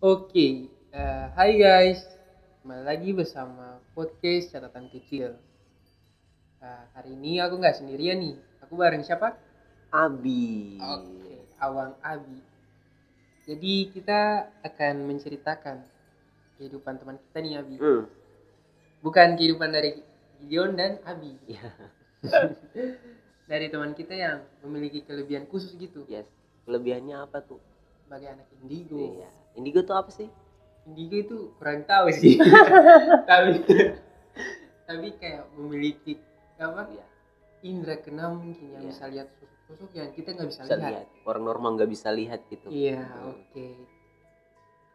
Oke, hai guys, kembali lagi bersama podcast catatan kecil. Hari ini aku nggak sendirian nih, aku bareng siapa? Abi. Oke, Awang Abi. Jadi kita akan menceritakan kehidupan teman kita nih Abi. Hmm, Bukan kehidupan dari Gideon dan Abi. ya, Dari teman kita yang memiliki kelebihan khusus gitu, yes. Kelebihannya apa tuh? sebagai anak indigo. Iya. Indigo tuh apa sih? Indigo itu kurang tahu sih, tapi tapi kayak memiliki apa Iya, indra keenam mungkin yang iya. bisa lihat sosok-sosok yang kita nggak bisa Bisa lihat. lihat. Orang normal nggak bisa lihat gitu. Iya, Hmm, oke.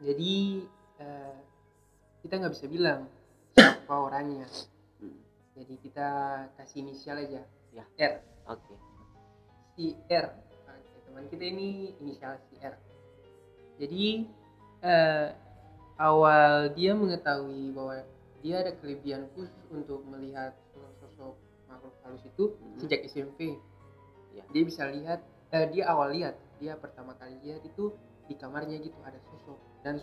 Jadi eh, kita nggak bisa bilang siapa orangnya. hmm. Jadi kita kasih inisial aja. Ya, R. oke. Si R. Oke, teman kita ini inisial si R. Jadi eh, awal dia mengetahui bahwa dia ada kelebihan khusus untuk melihat sosok-sosok makhluk halus itu Hmm, sejak SMP. ya. Dia bisa lihat, dia awal lihat, dia pertama kali lihat itu di kamarnya gitu ada sosok, dan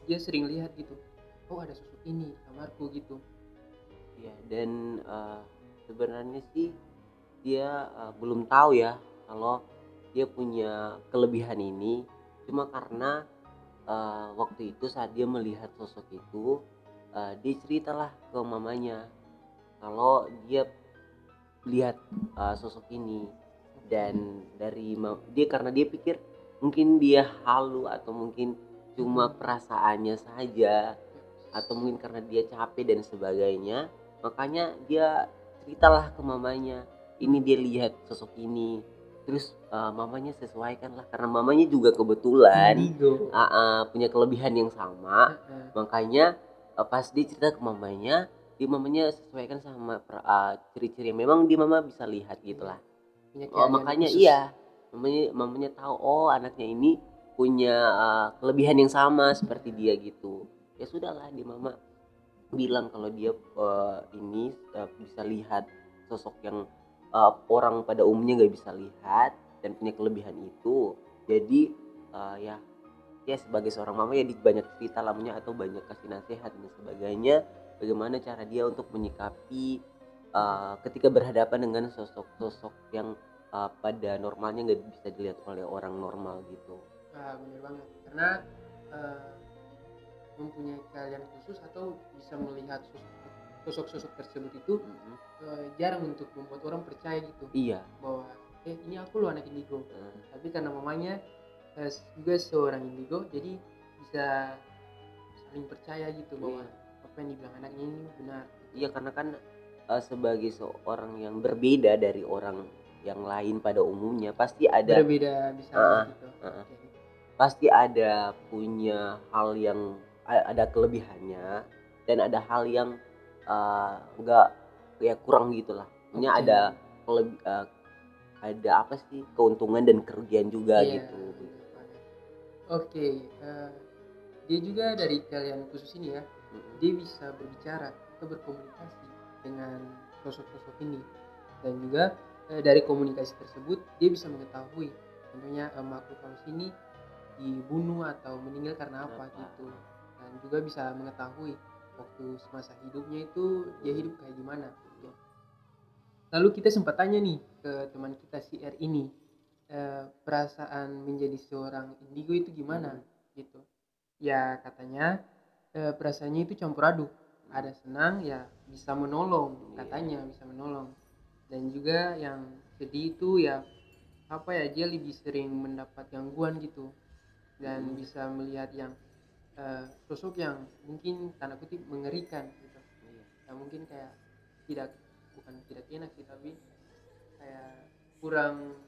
dia sering lihat gitu, oh ada sosok ini di kamarku gitu. Iya, dan sebenarnya sih dia belum tahu ya kalau dia punya kelebihan ini cuma karena waktu itu saat dia melihat sosok itu dia ceritalah ke mamanya kalau dia lihat sosok ini dan dia karena dia pikir mungkin dia halu atau mungkin cuma perasaannya saja atau mungkin karena dia capek dan sebagainya makanya dia ceritalah ke mamanya ini dia lihat sosok ini terus mamanya sesuaikan lah karena mamanya juga kebetulan Indigo. punya kelebihan yang sama makanya pas dia cerita ke mamanya di mamanya sesuaikan sama ciri-ciri yang memang di mama bisa lihat gitulah. Punya Oh keahlian makanya khusus. iya mamanya tahu oh anaknya ini punya kelebihan yang sama seperti dia gitu. Ya sudahlah di mama bilang kalau dia ini bisa lihat sosok yang orang pada umumnya nggak bisa lihat dan punya kelebihan itu. Jadi ya ya sebagai seorang mama ya di banyak cerita lamanya atau banyak kasih nasihat dan sebagainya bagaimana cara dia untuk menyikapi ketika berhadapan dengan sosok-sosok yang pada normalnya nggak bisa dilihat oleh orang normal gitu. Bener banget karena eh, mempunyai keahlian khusus atau bisa melihat sosok-sosok tersebut itu Mm-mm. jarang untuk membuat orang percaya gitu Iya. bahwa ini aku loh anak indigo, Mm. tapi karena mamanya juga seorang indigo jadi bisa saling percaya gitu bahwa Iya. apa yang dibilang anaknya ini benar gitu. Iya karena kan sebagai seorang yang berbeda dari orang yang lain pada umumnya pasti ada Berbeda bisa lihat uh, gitu. uh, Oke. pasti ada punya hal yang ada kelebihannya dan ada hal yang enggak ya kurang gitulah. Punya Oke. ada ada apa sih keuntungan dan kerugian juga Iya, gitu. benar banget. Oke, dia juga dari kalian khusus ini ya, Mm-mm. dia bisa berbicara atau berkomunikasi dengan sosok-sosok ini, dan juga dari komunikasi tersebut dia bisa mengetahui tentunya makhluk halus ini dibunuh atau meninggal karena apa Kenapa? gitu, dan juga bisa mengetahui waktu semasa hidupnya itu dia hidup kayak gimana gitu. Lalu kita sempat tanya nih ke teman kita si R ini, perasaan menjadi seorang indigo itu gimana gitu. Ya katanya perasaannya itu campur aduk, ada senang ya bisa menolong, Iya. katanya bisa menolong, dan juga yang sedih itu ya apa ya, dia lebih sering mendapat gangguan gitu, dan Mm-mm. bisa melihat yang sosok yang mungkin tanda kutip mengerikan gitu, Iya. yang mungkin kayak tidak, bukan tidak enak sih, tapi kayak kurang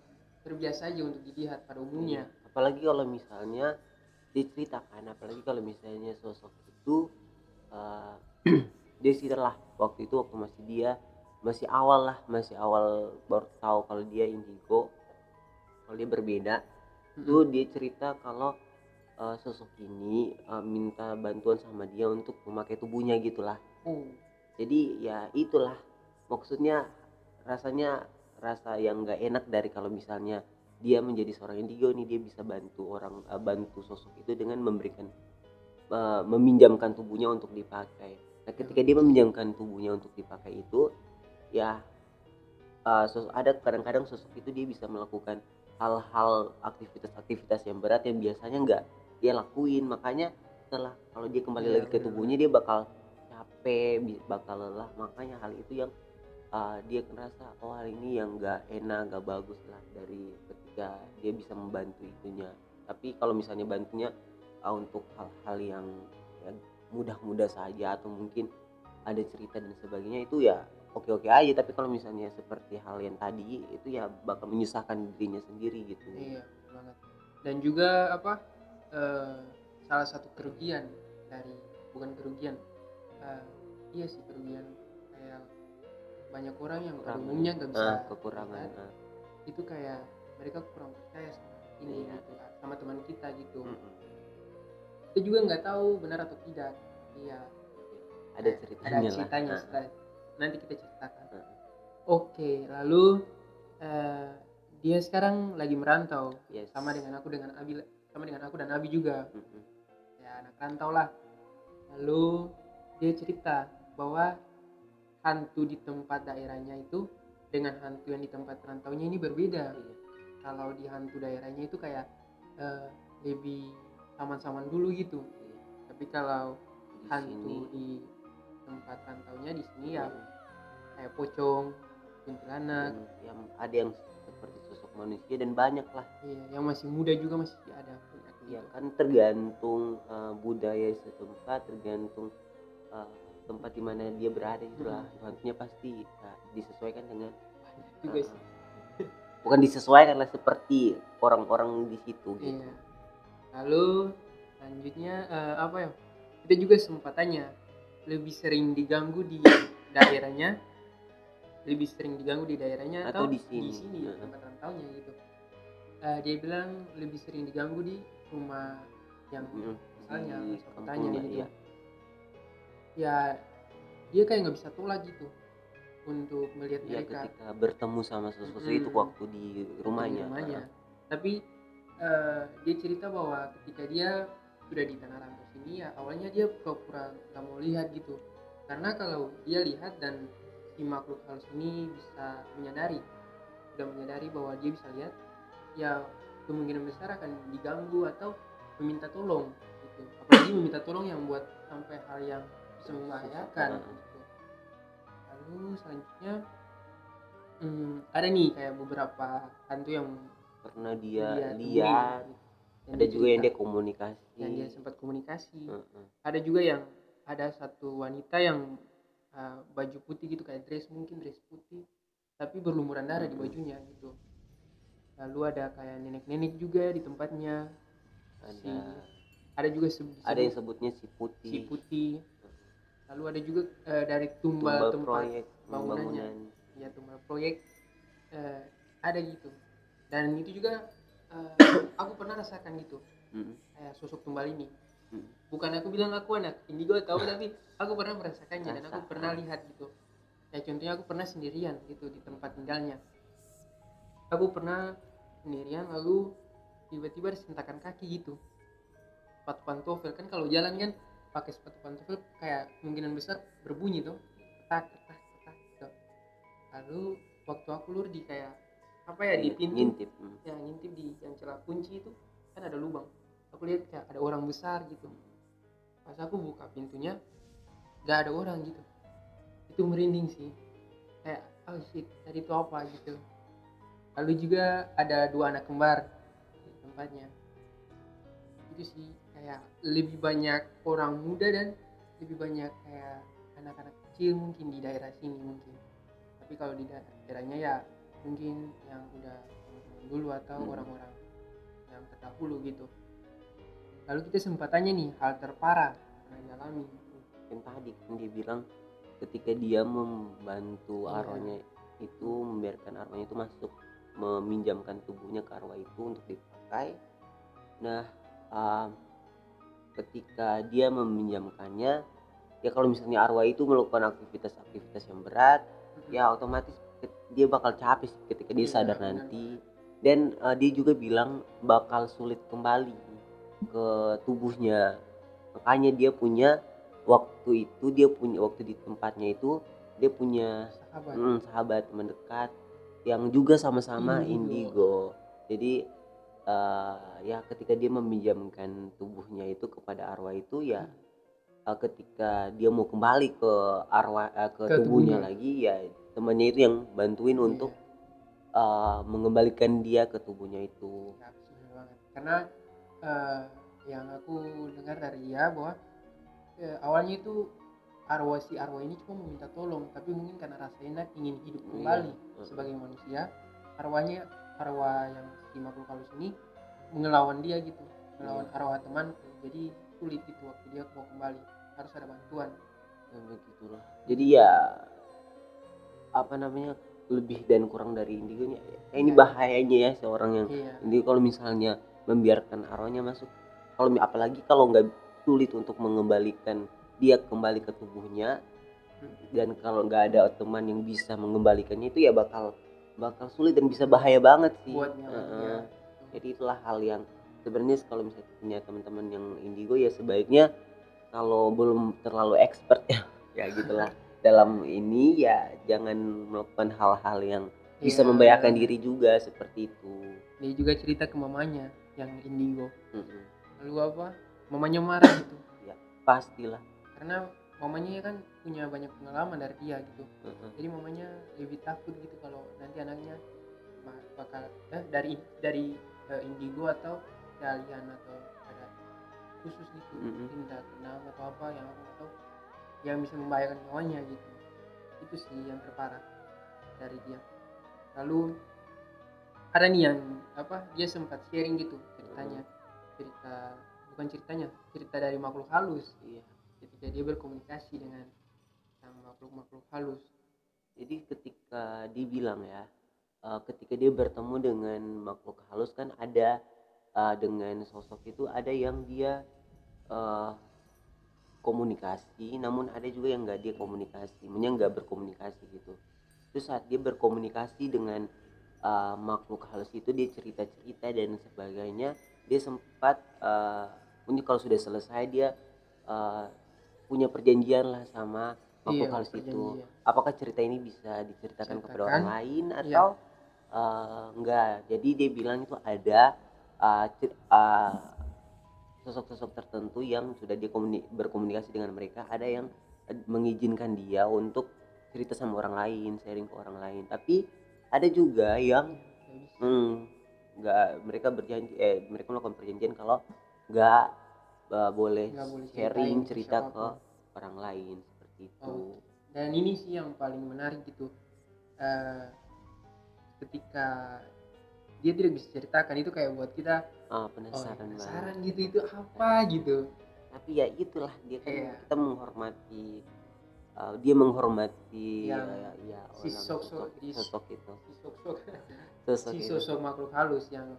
terbiasa aja untuk dilihat pada Iya. umumnya. Apalagi kalau misalnya diceritakan apalagi kalau misalnya sosok itu uh, dia sih lah waktu itu waktu masih awal baru tahu kalau dia indigo kalau dia berbeda tuh dia cerita kalau sosok ini minta bantuan sama dia untuk memakai tubuhnya gitulah Oh, jadi ya itulah maksudnya rasanya rasa yang nggak enak dari kalau misalnya dia menjadi seorang indigo nih dia bisa bantu orang bantu sosok itu dengan memberikan meminjamkan tubuhnya untuk dipakai. Nah ketika dia meminjamkan tubuhnya untuk dipakai itu ya ada kadang-kadang sosok itu dia bisa melakukan hal-hal aktivitas-aktivitas yang berat yang biasanya nggak dia lakuin. Makanya setelah kalau dia kembali Iya, lagi ke tubuhnya dia bakal capek, bakal lelah. Makanya hal itu yang dia ngerasa oh hal ini yang nggak enak, nggak bagus lah dari ketika dia bisa membantu itunya. Tapi kalau misalnya bantunya untuk hal-hal yang ya, mudah-mudah saja atau mungkin ada cerita dan sebagainya itu ya oke-oke aja. Tapi kalau misalnya seperti hal yang tadi itu ya bakal menyusahkan dirinya sendiri gitu. Iya banget. Dan juga salah satu kerugian dari bukan kerugian iya sih kerugian kayak banyak orang yang pada umumnya nggak bisa kekurangan lihat, itu kayak mereka kurang percaya sama ini Iya. gitu sama teman kita gitu. Kita juga nggak tahu benar atau tidak. Iya. Ada ceritanya ceritanya lah. setelah nanti kita ceritakan. Oke, lalu dia sekarang lagi merantau. Yes. sama dengan aku dan Abi juga. Ya anak rantau lah. Lalu dia cerita bahwa hantu di tempat daerahnya itu dengan hantu yang di tempat rantaunya ini berbeda. Kalau di hantu daerahnya itu kayak lebih saman-saman dulu gitu. Tapi kalau hantu di tempat rantaunya di sini ya kayak pocong, kuntilanak, yang ada yang seperti sosok manusia dan banyak lah. Iya, yang masih muda juga masih ada. Ya kan tergantung budaya setempat, tergantung tempat di mana dia berada itulah. Hantunya pasti disesuaikan dengan juga sih. Bukan disesuaikan lah seperti orang-orang di situ gitu. Iya. Lalu selanjutnya apa ya? Kita juga sempat tanya lebih sering diganggu di daerahnya, atau di sini tempat rantaunya gitu. Dia bilang lebih sering diganggu di rumah yang misalnya kotanya gitu. Ya dia kayak nggak bisa tolak gitu untuk melihat mereka ketika bertemu sama sosok itu waktu di rumahnya. Tapi dia cerita bahwa ketika dia sudah di tanah rantau sini ya awalnya dia pura-pura nggak mau lihat gitu, karena kalau dia lihat dan si makhluk halus ini bisa menyadari bahwa dia bisa lihat, ya kemungkinan besar akan diganggu atau meminta tolong gitu. Apalagi meminta tolong yang buat sampai hal yang bisa membahayakan gitu. Lalu selanjutnya ada nih kayak beberapa hantu yang pernah dia lihat, ada juga yang dia sempat komunikasi. Ada juga yang ada satu wanita yang baju putih gitu kayak dress putih tapi berlumuran darah di bajunya gitu. Lalu ada kayak nenek-nenek juga di tempatnya. Ada juga ada yang sebutnya si putih. Lalu ada juga dari tumbal tempat proyek bangunannya. Ya tumbal proyek ada gitu. Dan itu juga aku pernah rasakan gitu. Kayak sosok tumbal ini. Bukan aku bilang aku anak indigo tahu tapi aku pernah merasakannya dan aku pernah lihat gitu. Ya contohnya aku pernah sendirian gitu di tempat tinggalnya. Aku pernah sendirian lalu tiba-tiba disentakan kaki gitu. Sepatu pantofel kan kalau jalan kan pakai sepatu pantofel kayak kemungkinan besar berbunyi tuh. Ketak gitu. Lalu waktu aku lur di kayak apa ya di pintu ngintip di yang celah kunci itu kan ada lubang. Aku lihat kayak ada orang besar gitu. Pas aku buka pintunya gak ada orang gitu. Itu merinding sih, kayak oh shit tadi itu apa gitu. Lalu juga ada 2 anak kembar di tempatnya. Itu sih kayak lebih banyak orang muda dan lebih banyak kayak anak-anak kecil mungkin di daerah sini mungkin. Tapi kalau di daerahnya ya mungkin yang udah teman-teman dulu atau orang-orang yang terdahulu gitu. Lalu kita sempat tanya nih hal terparah pernah dialami. Yang tadi kan dia bilang ketika dia membantu arwahnya itu, membiarkan arwahnya itu masuk, meminjamkan tubuhnya ke arwah itu untuk dipakai. Nah ketika dia meminjamkannya ya kalau misalnya arwah itu melakukan aktivitas yang berat ya otomatis dia bakal capek ketika dia sadar nanti. Dan dia juga bilang bakal sulit kembali ke tubuhnya Makanya dia punya waktu itu, dia punya waktu di tempatnya itu, dia punya Sahabat sahabat teman dekat yang juga sama-sama indigo. indigo. Jadi ya ketika dia meminjamkan tubuhnya itu kepada arwah itu ya, ketika dia mau kembali ke arwah ke Ke tubuhnya tubuhnya. lagi, ya temannya itu yang bantuin untuk Iya. mengembalikan dia ke tubuhnya itu. Ya, benar banget. Karena eh, yang aku dengar dari dia bahwa awalnya itu arwah ini cuma meminta tolong, tapi mungkin karena rasa enak ingin hidup Iya. kembali sebagai manusia, arwah yang si makhluk halus ini mengelawan dia gitu, melawan Iya. arwah temanku. Jadi sulit gitu waktu dia mau kembali, harus ada bantuan. Ya begitulah. Jadi ya apa namanya, lebih dan kurang dari indigonya. Ini Iya, bahayanya ya seorang yang iya, indigo kalau misalnya membiarkan arwahnya masuk. Kalau apalagi kalau nggak, sulit untuk mengembalikan dia kembali ke tubuhnya, dan kalau nggak ada teman yang bisa mengembalikannya itu ya bakal bakal sulit dan bisa bahaya banget sih. buat nyamannya. Jadi itulah hal yang sebenarnya kalau misalnya punya teman-teman yang indigo ya sebaiknya kalau belum terlalu expert ya ya gitulah dalam ini, ya jangan melakukan hal-hal yang bisa Iya, membahayakan benar. diri juga seperti itu. Dia juga cerita ke mamanya yang indigo. Mm-mm. Lalu apa? Mamanya marah gitu. Ya pastilah. Karena mamanya kan punya banyak pengalaman dari dia gitu. Mm-mm. Jadi mamanya lebih takut gitu kalau nanti anaknya bakal dari indigo atau keahlian atau ada khusus gitu, Mm-mm. tindak keenam atau apa yang aku nggak tahu, yang bisa membahayakan nyawanya gitu. Itu sih yang terparah dari dia. Lalu ada nih yang apa, dia sempat sharing gitu ceritanya, cerita bukan ceritanya, cerita dari makhluk halus Iya. ketika dia berkomunikasi dengan sama makhluk-makhluk halus. Jadi ketika dibilang ya, ketika dia bertemu dengan makhluk halus kan ada, dengan sosok itu ada yang dia eh, komunikasi, namun ada juga yang nggak dia komunikasi, maksudnya nggak berkomunikasi gitu. Terus saat dia berkomunikasi dengan makhluk halus itu, dia cerita-cerita dan sebagainya, dia sempat punya, kalau sudah selesai dia uh, punya perjanjian lah sama makhluk Iya, halus itu. perjanjian. Apakah cerita ini bisa diceritakan kepada Ceritakan. orang lain Iya. atau enggak? Jadi dia bilang itu ada uh, sosok-sosok tertentu yang sudah dia berkomunikasi dengan mereka, ada yang mengizinkan dia untuk cerita sama orang lain, sharing ke orang lain. Tapi ada juga yang nggak, mereka berjanji, mereka melakukan perjanjian kalau nggak boleh Nggak boleh sharing ceritain ke cerita ke siapapun. orang lain seperti itu. Oh, dan ini sih yang paling menarik gitu. Eh, Ketika dia tidak bisa ceritakan itu kayak buat kita oh ya, Penasaran banget. penasaran gitu, itu apa gitu. Tapi ya itulah, dia kan Iya, kita menghormati, dia menghormati yang ya si orang sosok sosok itu, si sosok sosok si itu. sosok makhluk halus yang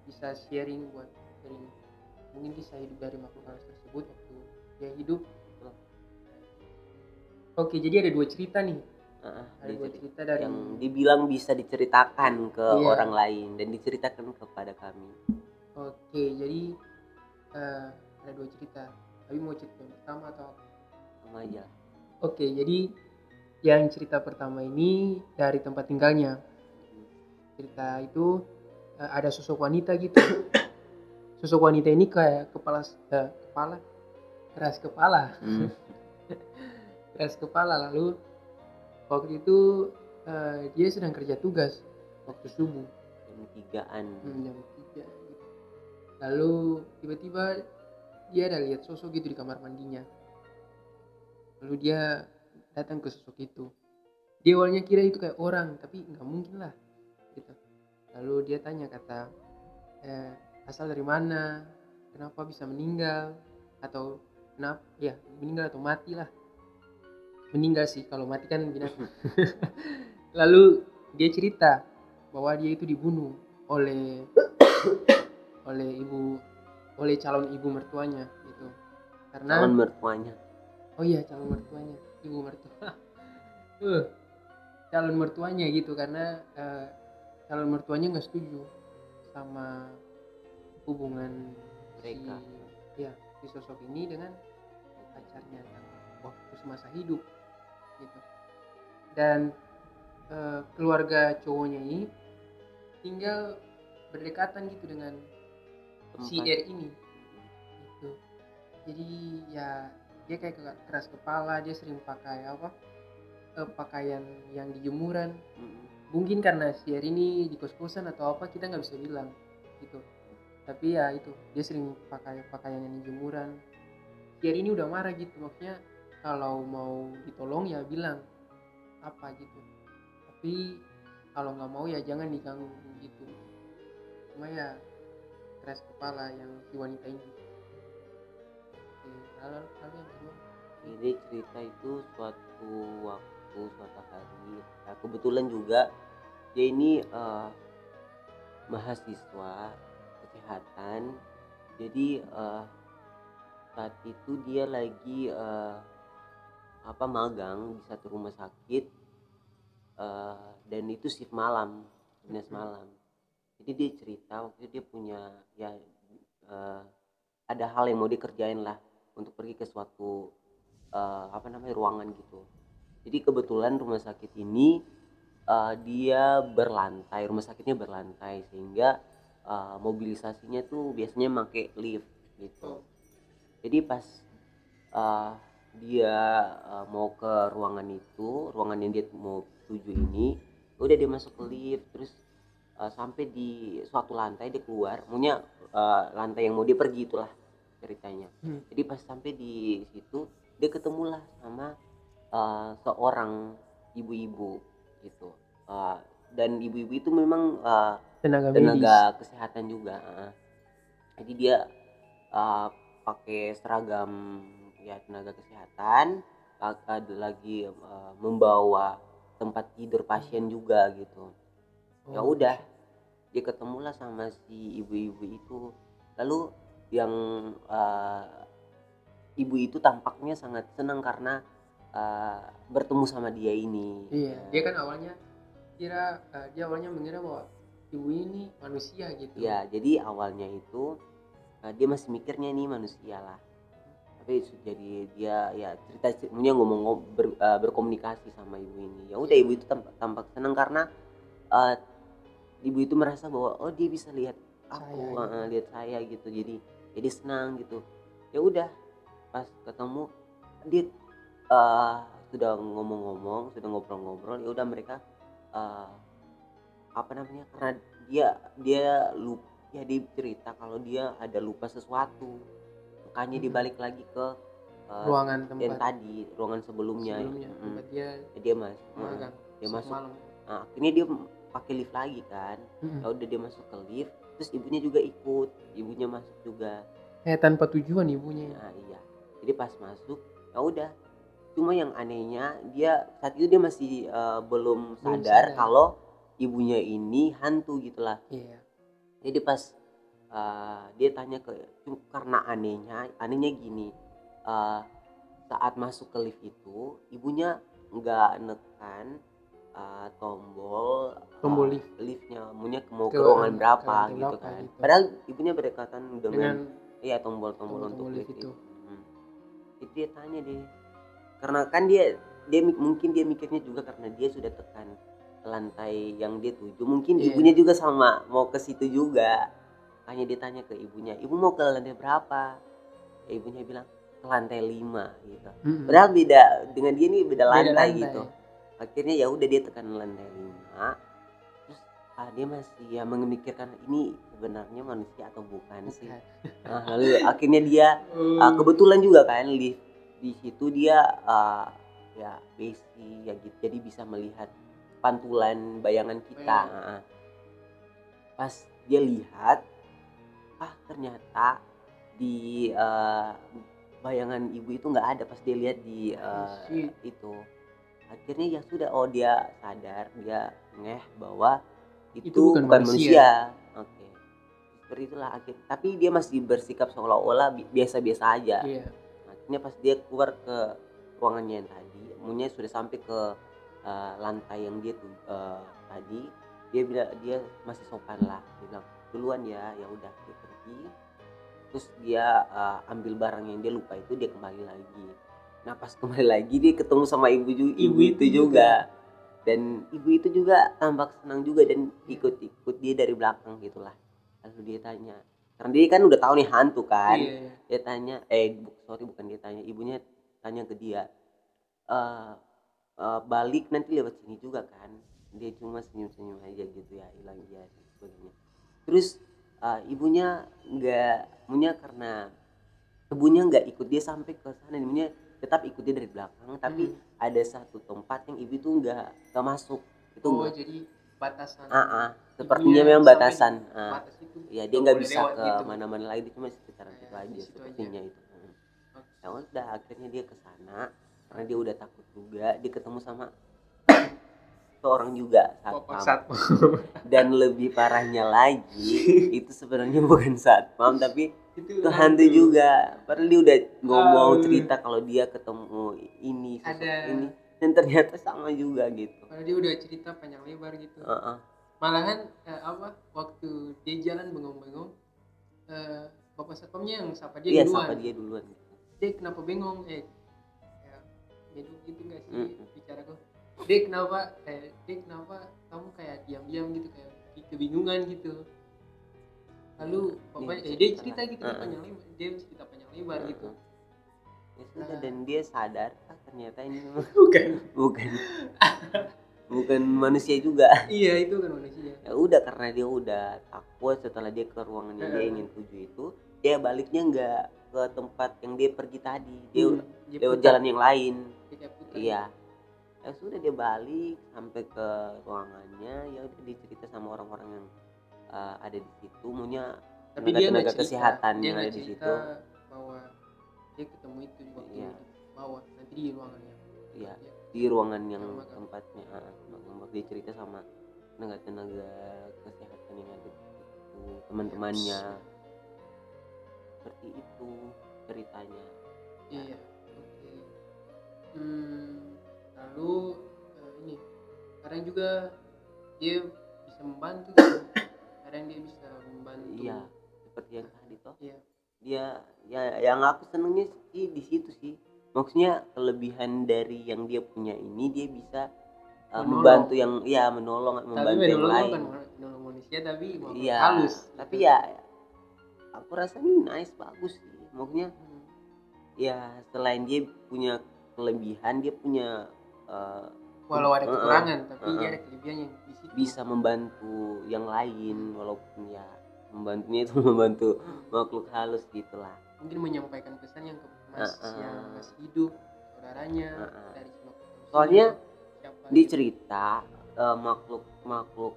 bisa sharing buat sharing mungkin kisah hidup dari makhluk halus tersebut waktu dia hidup. Oke, jadi ada dua cerita nih. Ada dua cerita dari Yang dibilang bisa diceritakan ke iya. orang lain dan diceritakan kepada kami. Oke, jadi eh, ada dua cerita. Tapi mau cerita yang pertama atau apa? Sama aja. Oke, jadi yang cerita pertama ini dari tempat tinggalnya. Cerita itu ada sosok wanita gitu. Sosok wanita ini kayak kepala keras kepala, keras kepala. Lalu waktu itu dia sedang kerja tugas waktu subuh. Jam 3-an. Jam 3 gitu. Lalu tiba-tiba dia ada lihat sosok gitu di kamar mandinya. Lalu dia datang ke sosok itu. Dia awalnya kira itu kayak orang, tapi nggak mungkin lah gitu. Lalu dia tanya, kata asal dari mana, kenapa bisa meninggal, atau kenapa ya meninggal atau mati lah. Meninggal sih, kalau mati kan binatang. Lalu dia cerita bahwa dia itu dibunuh oleh oleh ibu oleh calon ibu mertuanya gitu. Karena Calon mertuanya. oh iya, calon mertuanya, ibu mertua. Calon mertuanya gitu, karena calon mertuanya nggak setuju sama hubungan Mereka. si ya si sosok ini dengan pacarnya yang waktu semasa hidup gitu. Dan keluarga cowoknya ini tinggal berdekatan gitu dengan si Tempat. R ini gitu. Jadi ya dia kayak keras kepala, dia sering pakai pakaian yang di jemuran. Mungkin karena si R ini di kos-kosan atau apa kita nggak bisa bilang gitu. Tapi ya itu dia sering pakai pakaian yang di jemuran. Si R ini udah marah gitu, maksudnya kalau mau ditolong ya bilang apa gitu. Tapi kalau nggak mau ya jangan diganggu gitu. Cuma ya keras kepala yang si wanita ini. Oke, lalu yang kedua. Jadi cerita itu suatu waktu, suatu hari, nah, kebetulan juga dia ini mahasiswa kesehatan. Jadi saat itu dia lagi magang di satu rumah sakit, dan itu shift malam, dinas malam. Jadi dia cerita waktu itu dia punya ya ada hal yang mau dikerjain lah untuk pergi ke suatu ruangan gitu. Jadi kebetulan rumah sakit ini dia berlantai, rumah sakitnya berlantai, sehingga mobilisasinya tuh biasanya pakai lift gitu. Jadi pas uh, dia mau ke ruangan itu, ruangan yang dia mau tuju ini, udah dia masuk ke lift, terus sampai di suatu lantai dia keluar, maunya lantai yang mau dia pergi itulah ceritanya. Jadi pas sampai di situ dia ketemulah sama seorang ibu-ibu gitu. Dan ibu-ibu itu memang Tenaga medis. tenaga kesehatan juga. Jadi dia pakai seragam ya tenaga kesehatan, ada lagi membawa tempat tidur pasien juga gitu. Ya udah, dia ketemulah sama si ibu-ibu itu. Lalu yang ibu itu tampaknya sangat senang karena bertemu sama dia ini. Iya, dia kan awalnya dia awalnya mengira bahwa ibu ini manusia gitu. Ya, jadi awalnya itu dia masih mikirnya ini manusia lah. Tapi jadi dia ya ceritanya ngomong berkomunikasi sama ibu ini. Ya udah, ibu itu tampak senang karena ibu itu merasa bahwa oh dia bisa lihat aku, lihat saya gitu. Jadi senang gitu. Ya udah, pas ketemu dia sudah ngomong-ngomong, sudah ngobrol-ngobrol, ya udah mereka karena dia lupa ya, dia cerita kalau dia ada lupa sesuatu, makanya dibalik lagi ke ruangan yang tempat tadi, ruangan sebelumnya tempat dia masuk. malam. Nah, akhirnya dia pakai lift lagi kan. Ya udah, dia masuk ke lift, terus ibunya juga ikut, ibunya masuk juga Tanpa tujuan ibunya. Nah, iya. Jadi pas masuk ya udah, cuma yang anehnya dia saat itu dia masih belum sadar kalau ibunya ini hantu gitulah. Iya. Jadi pas dia tanya karena anehnya gini, saat masuk ke lift itu ibunya nggak nekan tombol liftnya, maunya mau ke ruangan berapa gitu kan. Padahal ibunya berdekatan dengan iya tombol untuk lift itu. Jadi dia tanya karena kan dia mungkin dia mikirnya juga karena dia sudah tekan lantai yang dia tuju, mungkin ibunya juga sama mau ke situ juga. Hanya ditanya ke ibunya, ibu mau ke lantai berapa? Ya, ibunya bilang ke lantai 5 gitu. Padahal beda dengan dia nih, beda lantai gitu. Akhirnya ya udah dia tekan lantai 5. Terus dia masih ya memikirkan ini sebenarnya manusia atau bukan sih. Nah, lalu akhirnya dia kebetulan juga kan di situ dia ya besi ya gitu, jadi bisa melihat pantulan bayangan kita. Pas dia lihat, ternyata di bayangan ibu itu nggak ada. Pas dia lihat di itu, akhirnya ya sudah, dia sadar, dia ngeh bahwa itu bukan manusia. Oke. Seperti itulah akhir. Tapi dia masih bersikap seolah-olah biasa-biasa aja. Akhirnya pas dia keluar ke ruangannya yang tadi, maunya sudah sampai ke lantai yang dia tuh tadi, dia bilang dia masih sopan lah, dia bilang duluan ya. Ya udah, dia pergi. terus dia ambil barang yang dia lupa itu, dia kembali lagi. Nah pas kembali lagi dia ketemu sama ibu itu juga. Dan ibu itu juga tampak senang juga dan ikut dia dari belakang gitulah. Lalu dia tanya, karena dia kan udah tahu nih hantu kan. Dia tanya, bukan dia tanya, ibunya tanya ke dia, balik nanti lewat sini juga kan. Dia cuma senyum-senyum aja gitu ya, hilang dia dan sebagainya. Terus ibunya karena ibunya nggak ikut dia sampai ke sana, ibunya tetap ikut dia dari belakang, tapi ada satu tempat yang ibu itu nggak masuk. Itu jadi batasan. Sepertinya memang batasan. Ya dia nggak bisa ke gitu. Mana-mana lagi, cuma sekitaran situ aja sepertinya itu. Ya udah akhirnya dia ke sana karena dia udah takut juga. Dia ketemu sama seorang juga satpam. Dan lebih parahnya lagi itu sebenarnya bukan satpam tapi itu hantu juga. Padahal dia udah ngomong cerita kalau dia ketemu ini sosok ini, dan ternyata sama juga gitu. Padahal dia udah cerita panjang lebar gitu. Malahan waktu dia jalan bengong-bengong, bapak satpamnya yang sapa dia duluan. Sapa dia duluan. Dia kenapa bengong? Meduk gitu nggak sih bicara kok? Dia kenapa kamu kayak diam-diam gitu, kayak kebingungan gitu. Lalu dia cerita gitu dia cerita panjang lebar gitu. Ya sudah, dan dia sadar ternyata ini bukan manusia juga. Iya, itu kan manusia. Ya udah, karena dia udah takut, setelah dia ke ruangan yang dia ingin tuju itu, dia baliknya nggak ke tempat yang dia pergi tadi. Dia lewat jalan yang lain. Iya. Ya sudah, dia balik sampai ke ruangannya. Ya udah, dicerita sama orang-orang yang ada di situ, tapi dia tenaga kesehatan dia yang ada di situ, bahwa dia ketemu itu waktu di bawah, nanti di ruangan yang di ruangan yang tempatnya dia cerita sama tenaga kesehatan yang ada di situ, teman-temannya. Seperti itu ceritanya. Iya. Lalu ini kadang juga dia bisa membantu gitu. Kadang dia bisa membantu. Iya, seperti yang tadi toh. Iya. Dia yang aku senengnya sih di situ sih. Maksudnya kelebihan dari yang dia punya ini, dia bisa membantu yang menolong, membantu yang lain. Menolong manusia tapi halus. Tapi ya aku rasa ini nice, bagus sih. Maksudnya ya selain dia punya kelebihan, dia punya walau ada kekurangan tapi dia ada kelebihannya di situ. Bisa membantu yang lain, walaupun ya membantunya itu membantu makhluk halus gitulah. Mungkin menyampaikan pesan yang yang masih hidup, saudaranya dari soalnya dicerita makhluk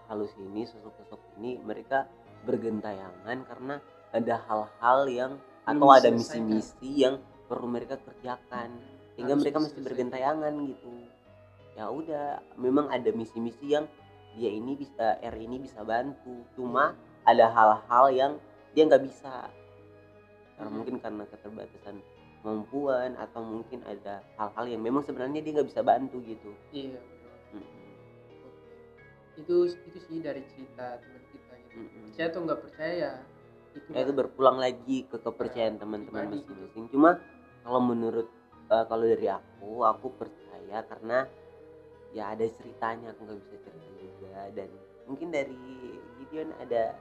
halus ini, sosok ini mereka bergentayangan karena ada hal-hal yang atau ada misi-misi yang perlu mereka kerjakan, sehingga mereka mesti bergentayangan gitu. Ya udah, memang ada misi-misi yang dia ini bisa ini bisa bantu, cuma ada hal-hal yang dia nggak bisa, karena mungkin karena keterbatasan kemampuan, atau mungkin ada hal-hal yang memang sebenarnya dia nggak bisa bantu gitu. Iya. Itu sih dari cerita teman kita gitu. Percaya atau nggak percaya itu berpulang lagi ke kepercayaan teman-teman masing-masing. Cuma kalau menurut kalau dari aku percaya karena ya ada ceritanya, aku nggak bisa cerita juga. Dan mungkin dari Gideon ada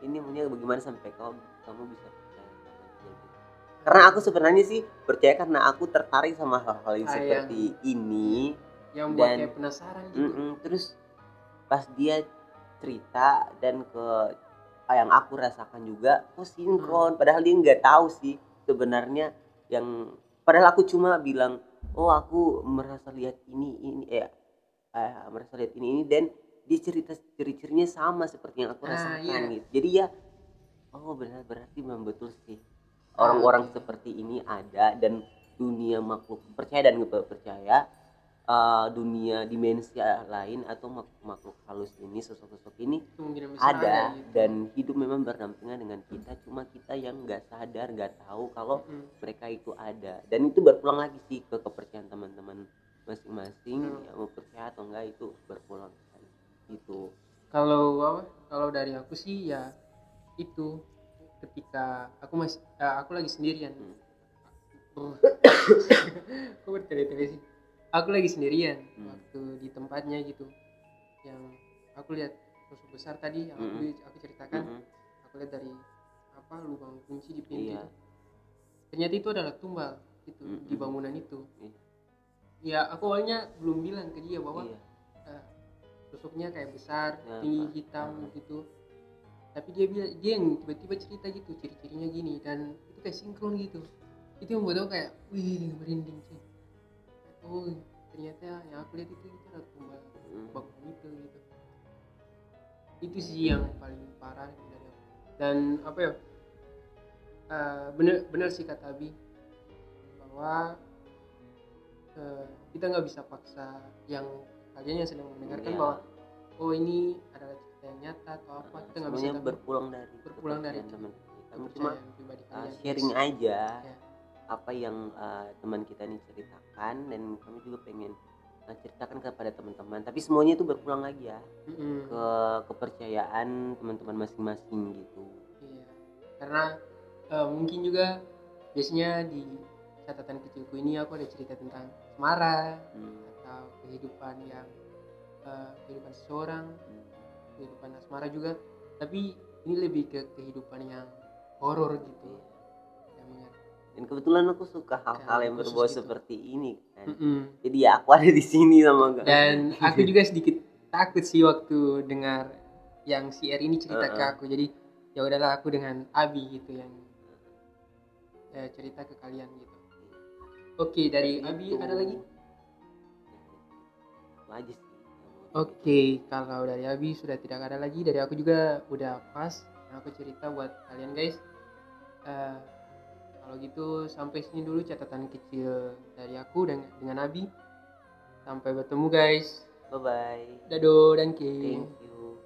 ini punya bagaimana sampai kamu bisa percaya sama dia gitu. Karena aku sebenarnya sih percaya karena aku tertarik sama hal-hal yang seperti ini yang buat kayak penasaran gitu. Terus pas dia cerita dan ke yang aku rasakan juga sinkron, padahal dia nggak tahu sih sebenarnya yang, padahal aku cuma bilang aku merasa lihat ini merasa lihat ini dan dia cerita ciri-cirinya sama seperti yang aku rasakan gitu. Jadi ya benar, berarti memang betul sih orang-orang seperti ini ada, dan dunia makhluk percaya dan nggak percaya, dunia dimensi lain atau makhluk halus ini, sosok-sosok ini ada gitu. Dan hidup memang berdampingan dengan kita, cuma kita yang nggak sadar, nggak tahu kalau mereka itu ada. Dan itu berpulang lagi sih ke kepercayaan teman-teman masing-masing, yang mau percaya atau enggak itu berpulang gitu. Kalau dari aku sih ya itu ketika aku lagi sendirian. Oh. Kok bertele-tele sih? Aku lagi sendirian waktu di tempatnya gitu. Yang aku lihat sosok besar tadi yang aku ceritakan. Aku lihat dari lubang kunci di pintu. Iya. Ternyata itu adalah tumbal gitu di bangunan itu. Ya aku awalnya belum bilang ke dia bahwa sosoknya kayak besar, tinggi, hitam gitu. Tapi dia yang tiba-tiba cerita gitu, ciri-cirinya gini, dan itu kayak sinkron gitu. Itu yang membuat aku kayak, wih, merinding sih. Oh, ternyata yang aku lihat itu adalah tumbal bangunan itu gitu. Itu sih yang paling parah dari aku. Dan benar sih kata Abi bahwa kita nggak bisa paksa kalian yang sedang mendengarkan bahwa ini adalah cerita yang nyata atau apa. Kita nggak bisa berpulang dari teman kami cuma kalian, sharing aja apa yang teman kita ini ceritakan, dan kami juga pengen ceritakan kepada teman-teman, tapi semuanya itu berpulang lagi ya ke kepercayaan teman-teman masing-masing gitu. Iya, karena mungkin juga biasanya di catatan kecilku ini aku ada cerita tentang asmara atau kehidupan seseorang, kehidupan asmara juga, tapi ini lebih ke kehidupan yang horor gitu. Dan kebetulan aku suka hal-hal yang berbau gitu. Seperti ini kan. Jadi ya aku ada di sini sama Kak. Dan aku juga sedikit takut sih waktu dengar yang si R ini cerita ke aku. Jadi ya udahlah, aku dengan Abi gitu yang cerita ke kalian gitu. Oke, dari Abi ada lagi? Aja sih. Oke, kalau dari Abi sudah tidak ada lagi, dari aku juga udah pas yang aku cerita buat kalian guys. Kalau gitu sampai sini dulu catatan kecil dari aku dengan Abi. Sampai bertemu guys. Bye bye. Dadah dan Thank you.